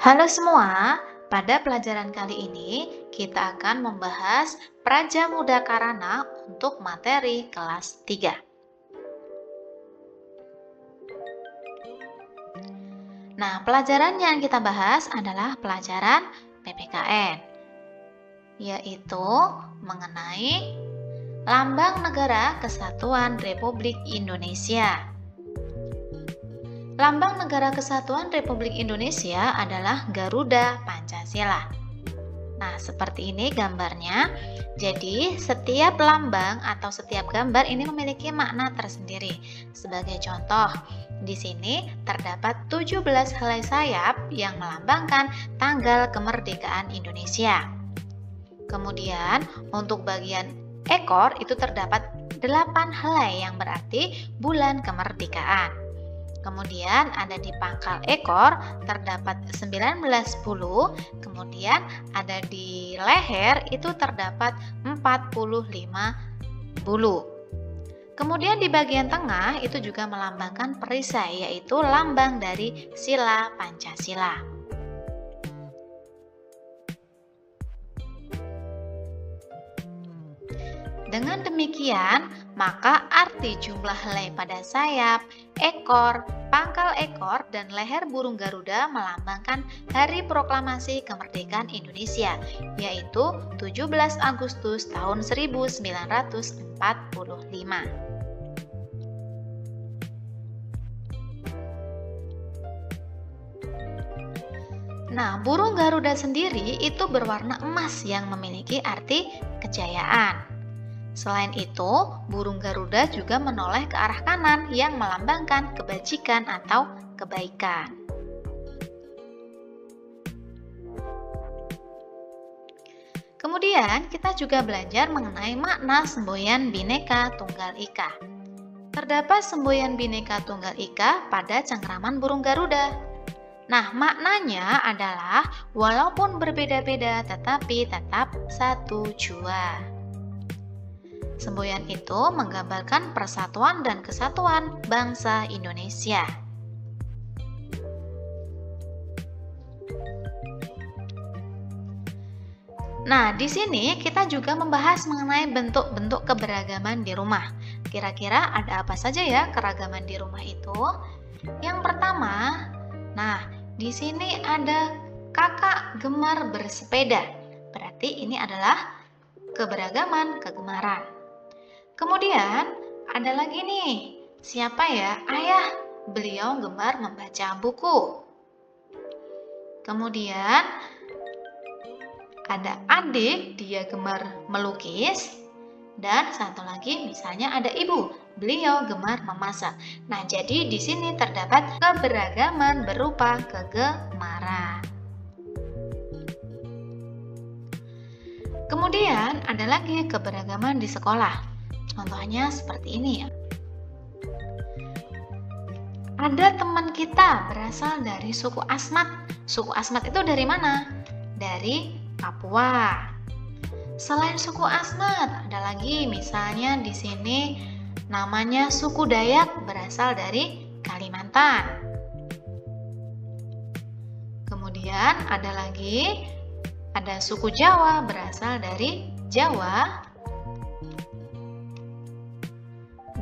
Halo semua, pada pelajaran kali ini kita akan membahas Prajamuda Karana untuk materi kelas 3. Nah, pelajaran yang kita bahas adalah pelajaran PPKN, yaitu mengenai Lambang Negara Kesatuan Republik Indonesia. Lambang Negara Kesatuan Republik Indonesia adalah Garuda Pancasila. Nah, seperti ini gambarnya. Jadi, setiap lambang atau setiap gambar ini memiliki makna tersendiri. Sebagai contoh, di sini terdapat 17 helai sayap yang melambangkan tanggal kemerdekaan Indonesia. Kemudian, untuk bagian ekor itu terdapat 8 helai yang berarti bulan kemerdekaan. Kemudian ada di pangkal ekor terdapat 19 bulu, kemudian ada di leher itu terdapat 45 bulu. Kemudian di bagian tengah itu juga melambangkan perisai, yaitu lambang dari sila Pancasila. Dengan demikian, maka arti jumlah helai pada sayap, ekor, pangkal ekor, dan leher burung Garuda melambangkan Hari Proklamasi Kemerdekaan Indonesia, yaitu 17 Agustus tahun 1945. Nah, burung Garuda sendiri itu berwarna emas yang memiliki arti kejayaan. Selain itu, burung Garuda juga menoleh ke arah kanan yang melambangkan kebajikan atau kebaikan. Kemudian, kita juga belajar mengenai makna semboyan Bhinneka Tunggal Ika. Terdapat semboyan Bhinneka Tunggal Ika pada cengkraman burung Garuda. Nah, maknanya adalah walaupun berbeda-beda tetapi tetap satu jua. Semboyan itu menggambarkan persatuan dan kesatuan bangsa Indonesia. Nah, di sini kita juga membahas mengenai bentuk-bentuk keberagaman di rumah. Kira-kira ada apa saja ya keragaman di rumah itu? Yang pertama, nah, di sini ada kakak gemar bersepeda. Berarti ini adalah keberagaman kegemaran. Kemudian ada lagi nih, siapa ya? Ayah, beliau gemar membaca buku. Kemudian ada adik, dia gemar melukis. Dan satu lagi misalnya ada ibu, beliau gemar memasak. Nah, jadi di sini terdapat keberagaman berupa kegemaran. Kemudian ada lagi keberagaman di sekolah. Contohnya seperti ini ya. Ada teman kita berasal dari suku Asmat. Suku Asmat itu dari mana? Dari Papua. Selain suku Asmat, ada lagi misalnya di sini namanya suku Dayak berasal dari Kalimantan. Kemudian ada suku Jawa berasal dari Jawa.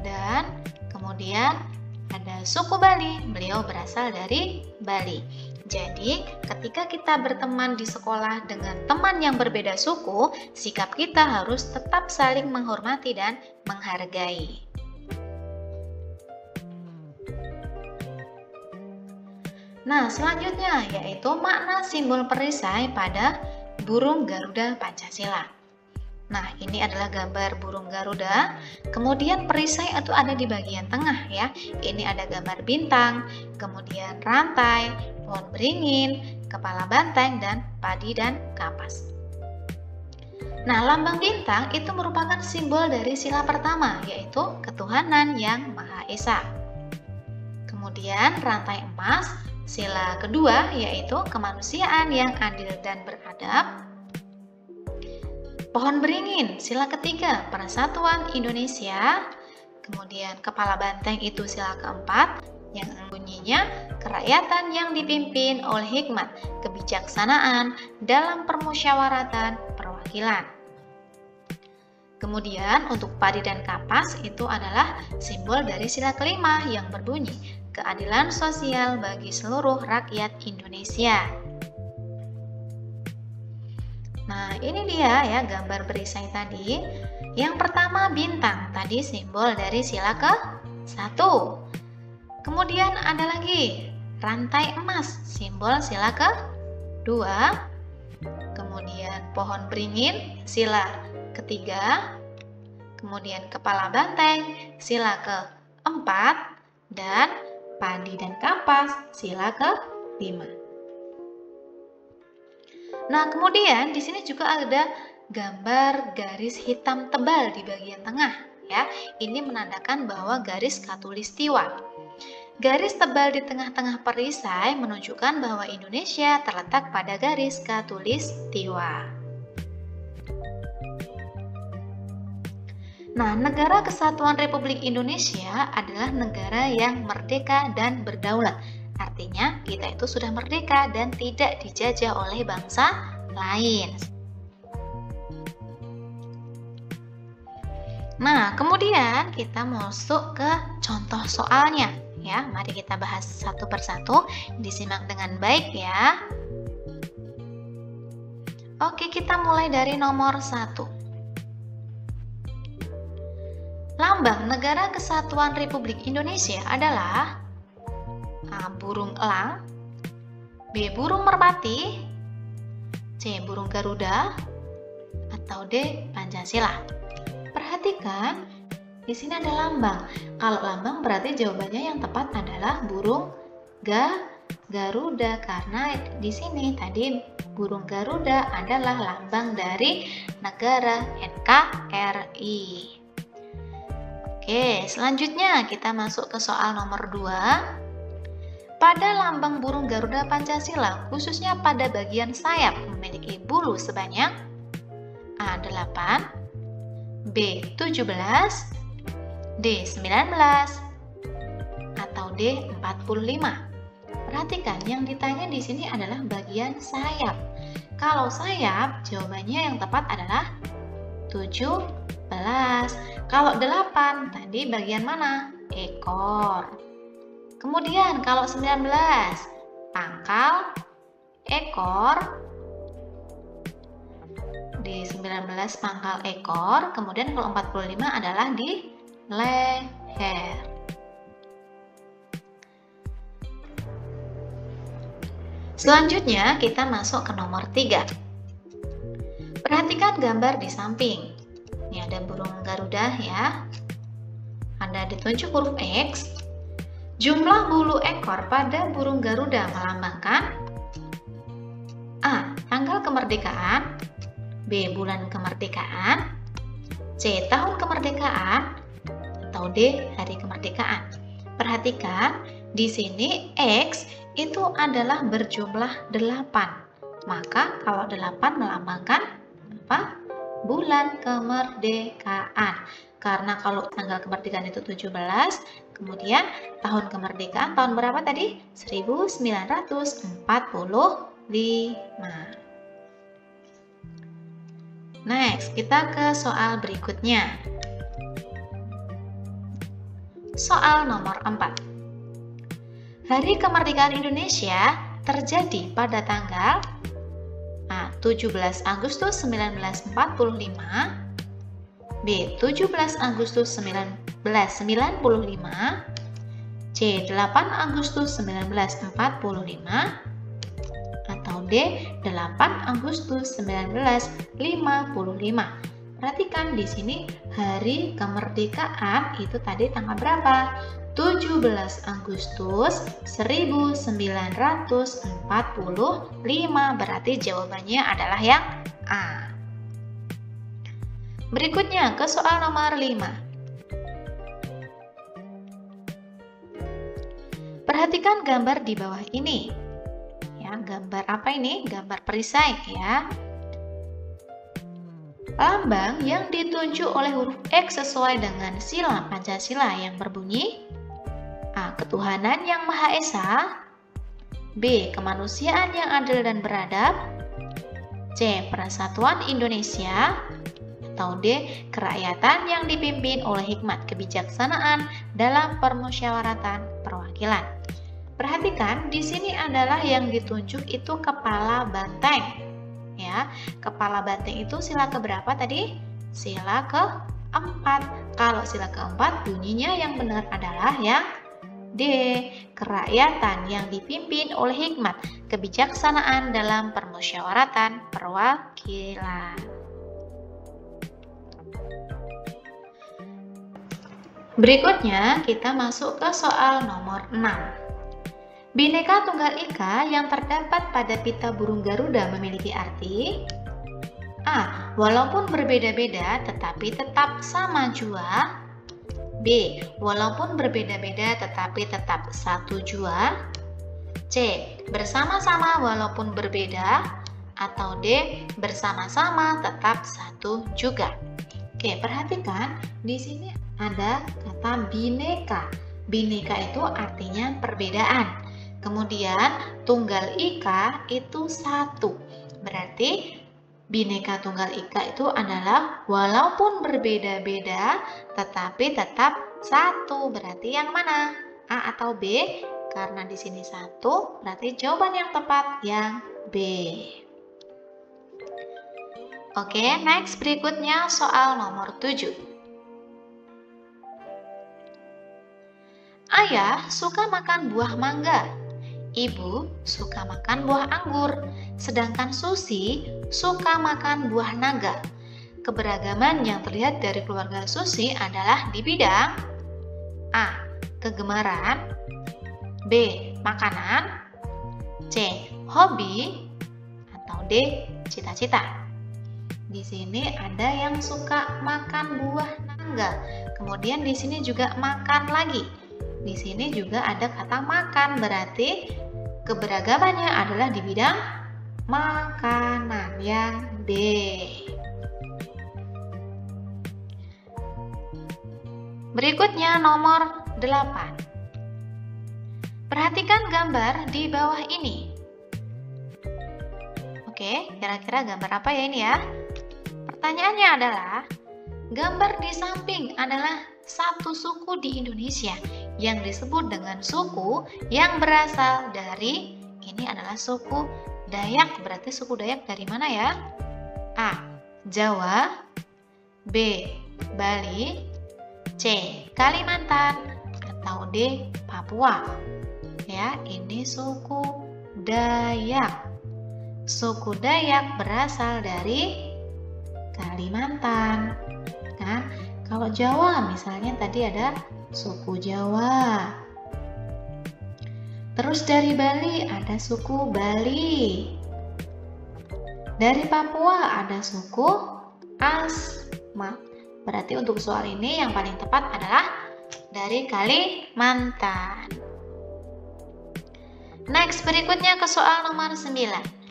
Dan kemudian ada suku Bali, beliau berasal dari Bali. Jadi, ketika kita berteman di sekolah dengan teman yang berbeda suku, sikap kita harus tetap saling menghormati dan menghargai. Nah, selanjutnya yaitu makna simbol perisai pada burung Garuda Pancasila. Nah, ini adalah gambar burung Garuda. Kemudian perisai itu ada di bagian tengah ya. Ini ada gambar bintang, kemudian rantai, pohon beringin, kepala banteng, dan padi dan kapas. Nah, lambang bintang itu merupakan simbol dari sila pertama, yaitu ketuhanan yang Maha Esa. Kemudian rantai emas, sila kedua, yaitu kemanusiaan yang adil dan beradab. Pohon beringin, sila ketiga, persatuan Indonesia. Kemudian kepala banteng itu sila keempat, yang bunyinya kerakyatan yang dipimpin oleh hikmat, kebijaksanaan dalam permusyawaratan perwakilan. Kemudian untuk padi dan kapas itu adalah simbol dari sila kelima yang berbunyi keadilan sosial bagi seluruh rakyat Indonesia. Nah, ini dia ya gambar perisai tadi. Yang pertama bintang, tadi simbol dari sila ke-1. Kemudian ada lagi rantai emas, simbol sila ke-2. Kemudian pohon beringin, sila ke-3. Kemudian kepala banteng, sila ke-4. Dan padi dan kapas, sila ke-5. Nah, kemudian di sini juga ada gambar garis hitam tebal di bagian tengah ya. Ini menandakan bahwa garis khatulistiwa. Garis tebal di tengah-tengah perisai menunjukkan bahwa Indonesia terletak pada garis khatulistiwa. Nah, Negara Kesatuan Republik Indonesia adalah negara yang merdeka dan berdaulat. Artinya kita itu sudah merdeka dan tidak dijajah oleh bangsa lain. Nah, kemudian kita masuk ke contoh soalnya ya. Mari kita bahas satu persatu, disimak dengan baik ya. Oke, kita mulai dari nomor 1. Lambang Negara Kesatuan Republik Indonesia adalah A. Burung elang, B. Burung merpati, C. Burung Garuda, atau D. Pancasila. Perhatikan, di sini ada lambang. Kalau lambang berarti jawabannya yang tepat adalah burung Garuda, karena di sini tadi burung Garuda adalah lambang dari negara NKRI. Oke, selanjutnya kita masuk ke soal nomor 2. Pada lambang burung Garuda Pancasila, khususnya pada bagian sayap, memiliki bulu sebanyak A. 8, B. 17, D. 19, atau D. 45. Perhatikan, yang ditanya di sini adalah bagian sayap. Kalau sayap, jawabannya yang tepat adalah 17. Kalau 8, tadi bagian mana? Ekor. Kemudian kalau 19, pangkal ekor. Di 19 pangkal ekor. Kemudian kalau 45 adalah di leher. Selanjutnya kita masuk ke nomor 3. Perhatikan gambar di samping. Ini ada burung Garuda ya. Ada ditunjuk huruf X. Jumlah bulu ekor pada burung Garuda melambangkan A. Tanggal kemerdekaan, B. Bulan kemerdekaan, C. Tahun kemerdekaan, atau D. Hari kemerdekaan. Perhatikan, di sini X itu adalah berjumlah 8. Maka kalau 8 melambangkan apa? Bulan kemerdekaan. Karena kalau tanggal kemerdekaan itu 17, kemudian tahun kemerdekaan tahun berapa tadi? 1945. Next, kita ke soal berikutnya. Soal nomor 4. Hari kemerdekaan Indonesia terjadi pada tanggal A. 17 Agustus 1945, B. 17 Agustus 1995, C. 8 Agustus 1945, atau D. 8 Agustus 1955. Perhatikan di sini hari kemerdekaan itu tadi tanggal berapa? 17 Agustus 1945. Berarti jawabannya adalah yang A. Berikutnya ke soal nomor 5. Perhatikan gambar di bawah ini. Ya, gambar apa ini? Gambar perisai ya. Lambang yang ditunjuk oleh huruf X sesuai dengan sila Pancasila yang berbunyi A. Ketuhanan yang Maha Esa, B. Kemanusiaan yang adil dan beradab, C. Persatuan Indonesia, atau D. Kerakyatan yang dipimpin oleh hikmat kebijaksanaan dalam permusyawaratan perwakilan. Perhatikan, di sini adalah yang ditunjuk itu kepala banteng. Ya, kepala banteng itu sila keberapa tadi? Sila keempat. Kalau sila keempat bunyinya yang benar adalah yang D. Kerakyatan yang dipimpin oleh hikmat kebijaksanaan dalam permusyawaratan perwakilan. Berikutnya kita masuk ke soal nomor 6. Bhinneka Tunggal Ika yang terdapat pada pita burung Garuda memiliki arti A. Walaupun berbeda-beda tetapi tetap sama jua, B. Walaupun berbeda-beda tetapi tetap satu jua, C. Bersama-sama walaupun berbeda, atau D. Bersama-sama tetap satu juga. Oke, perhatikan di sini ada kata bineka. Bineka itu artinya perbedaan. Kemudian tunggal ika itu satu. Berarti Bhinneka Tunggal Ika itu adalah walaupun berbeda-beda tetapi tetap satu. Berarti yang mana? A atau B? Karena di sini satu, berarti jawaban yang tepat yang B. Oke, next berikutnya soal nomor 7. Ayah suka makan buah mangga. Ibu suka makan buah anggur, sedangkan Susi suka makan buah naga. Keberagaman yang terlihat dari keluarga Susi adalah di bidang A. Kegemaran, B. Makanan, C. Hobi, atau D. Cita-cita. Di sini ada yang suka makan buah naga, kemudian di sini juga makan lagi. Di sini juga ada kata makan, berarti keberagamannya adalah di bidang makanan yang D. Berikutnya nomor 8. Perhatikan gambar di bawah ini. Oke, kira-kira gambar apa ya ini ya? Pertanyaannya adalah, gambar di samping adalah satu suku di Indonesia yang disebut dengan suku yang berasal dari, ini adalah suku Dayak. Berarti suku Dayak dari mana ya? A. Jawa, B. Bali, C. Kalimantan, atau D. Papua. Ya, ini suku Dayak. Suku Dayak berasal dari Kalimantan. Nah, kalau Jawa misalnya tadi ada suku Jawa. Terus dari Bali ada suku Bali. Dari Papua ada suku Asmat. Berarti untuk soal ini yang paling tepat adalah dari Kalimantan. Next, berikutnya ke soal nomor 9.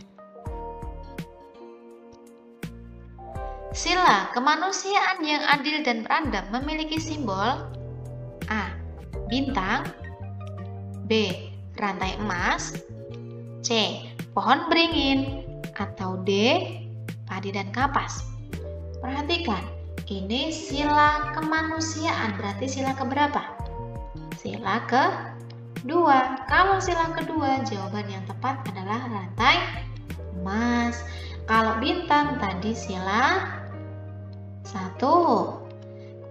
Sila kemanusiaan yang adil dan beradab memiliki simbol A. Bintang, B. Rantai emas, C. Pohon beringin, atau D. Padi dan kapas. Perhatikan, ini sila kemanusiaan, berarti sila keberapa? Sila kedua. Kalau sila kedua, jawaban yang tepat adalah rantai emas. Kalau bintang tadi sila 1.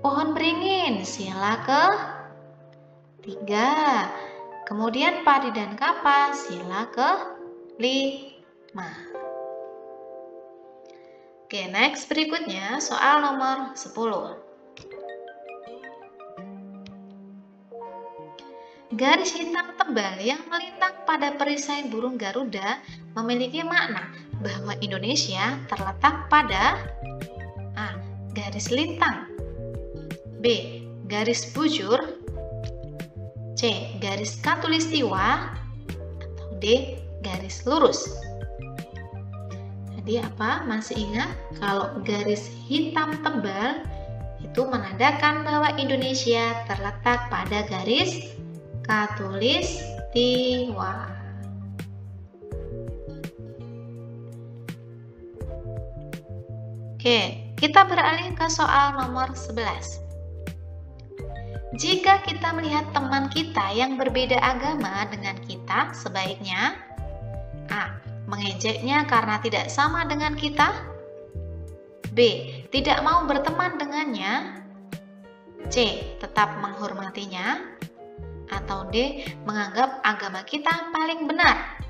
Pohon beringin sila ke-3. Kemudian padi dan kapas sila ke-5. Oke, next berikutnya soal nomor 10. Garis hitam tebal yang melintang pada perisai burung Garuda memiliki makna bahwa Indonesia terletak pada A. Garis lintang, B. Garis bujur, C. Garis khatulistiwa, atau D. Garis lurus. Tadi apa? Masih ingat? Kalau garis hitam tebal itu menandakan bahwa Indonesia terletak pada garis khatulistiwa. Oke, kita beralih ke soal nomor 11. Jika kita melihat teman kita yang berbeda agama dengan kita, sebaiknya A. Mengejeknya karena tidak sama dengan kita. B. Tidak mau berteman dengannya. C. Tetap menghormatinya. Atau D. Menganggap agama kita paling benar.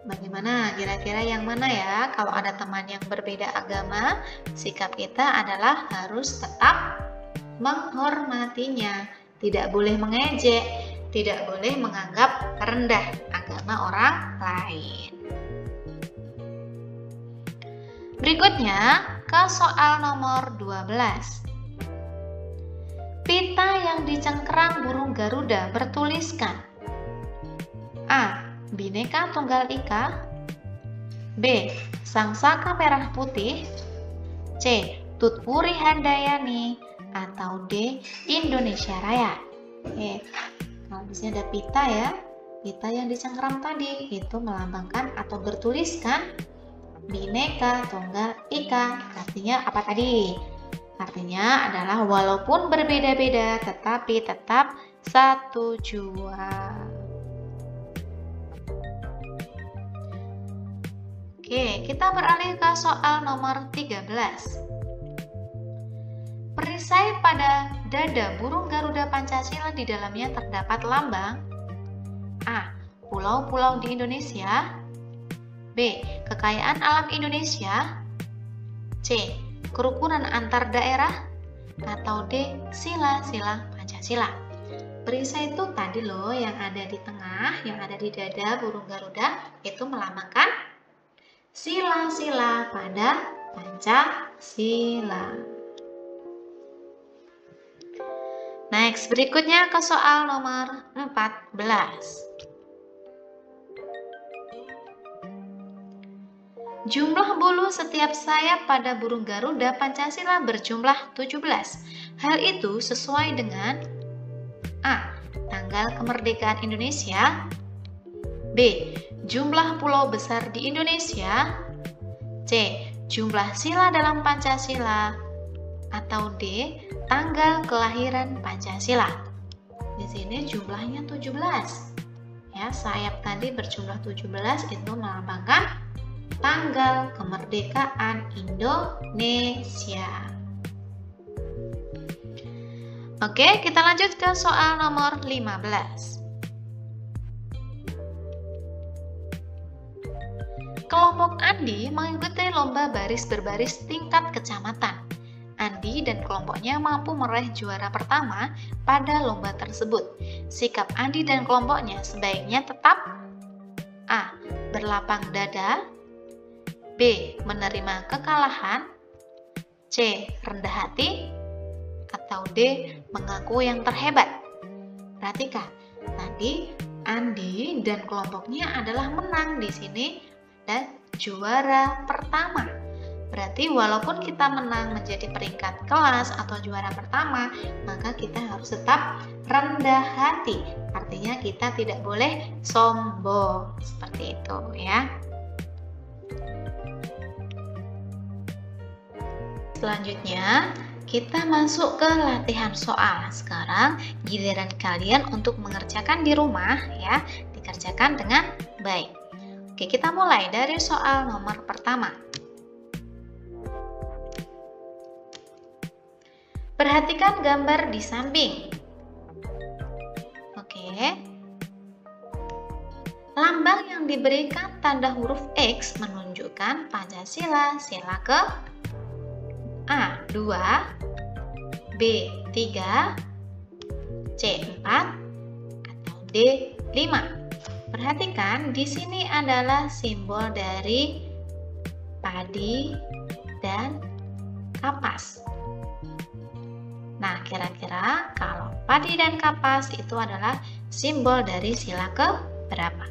Bagaimana kira-kira yang mana ya? Kalau ada teman yang berbeda agama, sikap kita adalah harus tetap menghormatinya. Tidak boleh mengejek, tidak boleh menganggap rendah agama orang lain. Berikutnya ke soal nomor 12. Pita yang dicengkeram burung Garuda bertuliskan A. Bhinneka Tunggal Ika. B. Sang Saka Merah Putih. C. Tutpuri Handayani. Atau D. Indonesia Raya. Kalau di sini ada pita ya, pita yang dicengkeram tadi itu melambangkan atau bertuliskan Bhinneka Tunggal Ika. Artinya apa tadi? Artinya adalah walaupun berbeda-beda tetapi tetap satu jua. Oke, kita beralih ke soal nomor 13. Perisai pada dada burung Garuda Pancasila di dalamnya terdapat lambang A. Pulau-pulau di Indonesia. B. Kekayaan alam Indonesia. C. Kerukunan antar daerah. Atau D. Sila-sila Pancasila. Perisai itu tadi loh yang ada di tengah, yang ada di dada burung Garuda, itu melambangkan sila-sila pada Pancasila. Next, berikutnya ke soal nomor 14. Jumlah bulu setiap sayap pada burung Garuda Pancasila berjumlah 17. Hal itu sesuai dengan A. Tanggal kemerdekaan Indonesia. B. Jumlah pulau besar di Indonesia. C. Jumlah sila dalam Pancasila. Atau D. Tanggal kelahiran Pancasila. Di sini jumlahnya 17. Ya, sayap tadi berjumlah 17 itu melambangkan tanggal kemerdekaan Indonesia. Oke, kita lanjut ke soal nomor 15. Kelompok Andi mengikuti lomba baris berbaris tingkat kecamatan. Andi dan kelompoknya mampu meraih juara pertama pada lomba tersebut. Sikap Andi dan kelompoknya sebaiknya tetap A. Berlapang dada. B. Menerima kekalahan. C. Rendah hati. Atau D. Mengaku yang terhebat. Perhatikan, tadi Andi dan kelompoknya adalah menang di sini dan juara pertama. Berarti walaupun kita menang menjadi peringkat kelas atau juara pertama, maka kita harus tetap rendah hati. Artinya kita tidak boleh sombong. Seperti itu ya. Selanjutnya, kita masuk ke latihan soal. Sekarang giliran kalian untuk mengerjakan di rumah ya, dikerjakan dengan baik. Oke, kita mulai dari soal nomor pertama. Perhatikan gambar di samping. Oke. Lambang yang diberikan tanda huruf X menunjukkan Pancasila. Sila ke A. 2, B. 3, C. 4, atau D. 5. Perhatikan, di sini adalah simbol dari padi dan kapas. Nah, kira-kira kalau padi dan kapas itu adalah simbol dari sila ke berapa?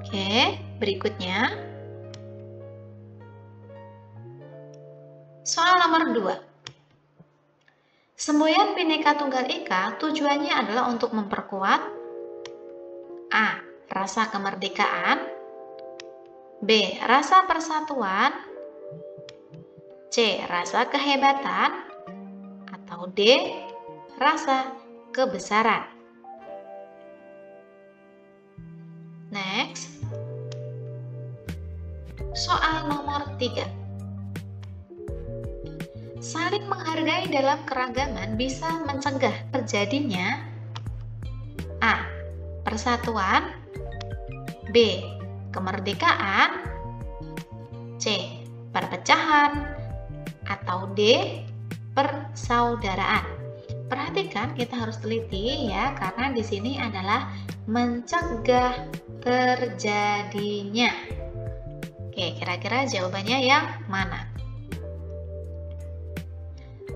Oke, berikutnya. Soal nomor 2. Semboyan Bhinneka Tunggal Ika tujuannya adalah untuk memperkuat A. Rasa kemerdekaan. B. Rasa persatuan, C. Rasa kehebatan, atau D. Rasa kebesaran. Next, soal nomor 3. Saling menghargai dalam keragaman bisa mencegah terjadinya A. Persatuan, B. Kemerdekaan, C. Perpecahan, atau D. Persaudaraan. Perhatikan, kita harus teliti ya, karena di sini adalah mencegah terjadinya. Oke, kira-kira jawabannya yang mana?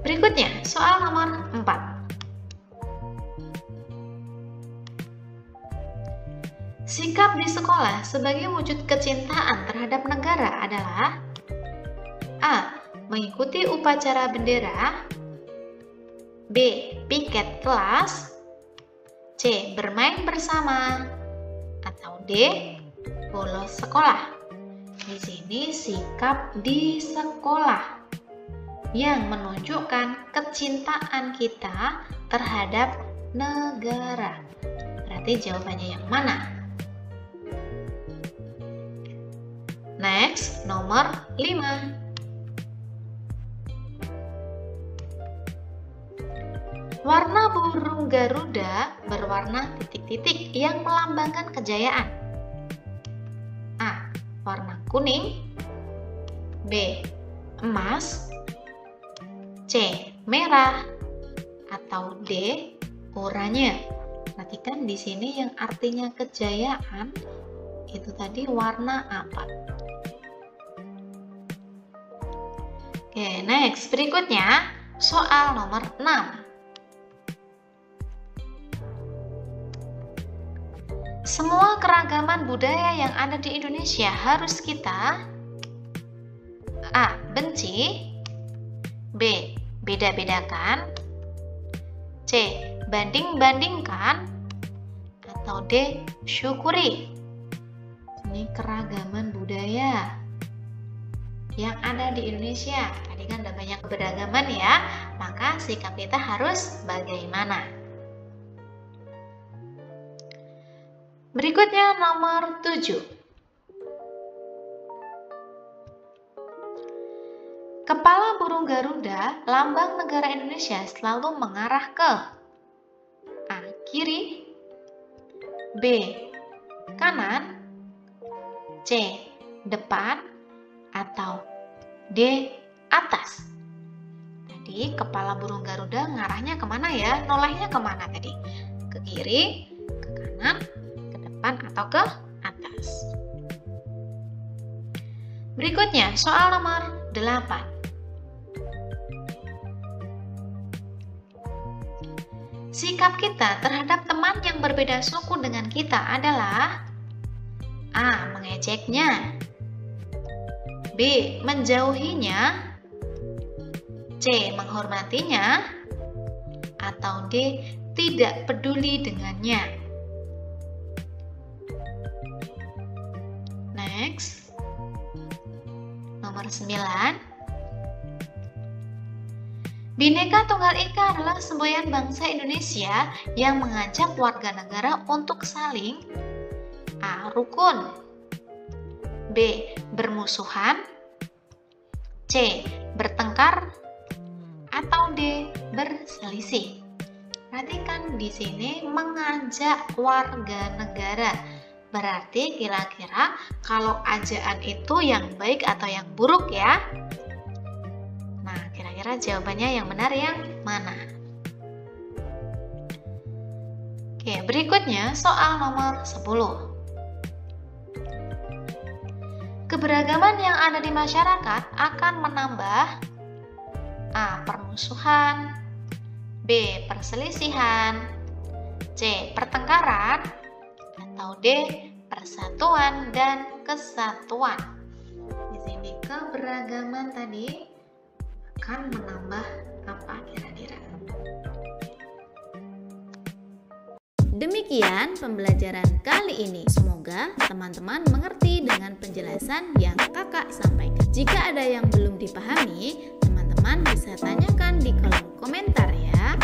Berikutnya, soal nomor 4. Sikap di sekolah sebagai wujud kecintaan terhadap negara adalah A. Mengikuti upacara bendera, B. Piket kelas, C. Bermain bersama, atau D. Bolos sekolah. Di sini sikap di sekolah yang menunjukkan kecintaan kita terhadap negara. Berarti jawabannya yang mana? Next, nomor 5. Warna burung Garuda berwarna titik-titik yang melambangkan kejayaan. A. Warna kuning, B. Emas, C. Merah, atau D. Oranye. Perhatikan di sini yang artinya kejayaan itu tadi warna apa? Oke, next, berikutnya soal nomor 6. Semua keragaman budaya yang ada di Indonesia harus kita A. Benci, B. Beda-bedakan, C. Banding-bandingkan, atau D. Syukuri. Ini keragaman budaya yang ada di Indonesia. Tadi kan ada banyak keberagaman ya, maka sikap kita harus bagaimana? Berikutnya nomor 7. Kepala burung Garuda, lambang negara Indonesia, selalu mengarah ke A. Kiri, B. Kanan, C. Depan, atau D. Atas. Tadi kepala burung Garuda ngarahnya kemana ya? Nolehnya kemana tadi? Ke kiri, ke kanan, atau ke atas. Berikutnya soal nomor 8. Sikap kita terhadap teman yang berbeda suku dengan kita adalah A. Mengejeknya, B. Menjauhinya, C. Menghormatinya, atau D. Tidak peduli dengannya. Next, nomor 9. Bhinneka Tunggal Ika adalah semboyan bangsa Indonesia yang mengajak warga negara untuk saling A. Rukun, B. Bermusuhan, C. Bertengkar, atau D. Berselisih. Perhatikan di sini mengajak warga negara. Berarti kira-kira kalau ajaan itu yang baik atau yang buruk ya? Nah, kira-kira jawabannya yang benar yang mana? Oke, berikutnya soal nomor 10. Keberagaman yang ada di masyarakat akan menambah A. Permusuhan, B. Perselisihan, C. Pertengkaran, atau D. Persatuan dan kesatuan. Di sini keberagaman tadi akan menambah apa kira-kira? Demikian pembelajaran kali ini. Semoga teman-teman mengerti dengan penjelasan penjelasan yang kakak sampaikan. Jika ada yang belum dipahami, teman-teman bisa tanyakan di kolom komentar ya.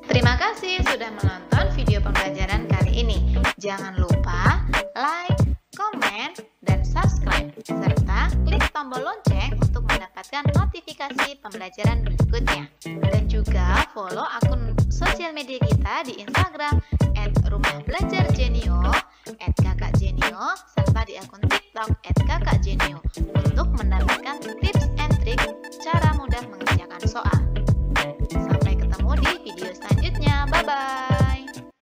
Terima kasih sudah menonton video pembelajaran kali ini. Jangan lupa like, komen, dan subscribe, serta klik tombol lonceng untuk mendapatkan notifikasi pembelajaran berikutnya. Dan juga follow akun sosial media kita di Instagram @rumaHbelajarJenio, @kakakjenio, serta di akun TikTok @kakakjenio untuk mendapatkan tips and trik cara mudah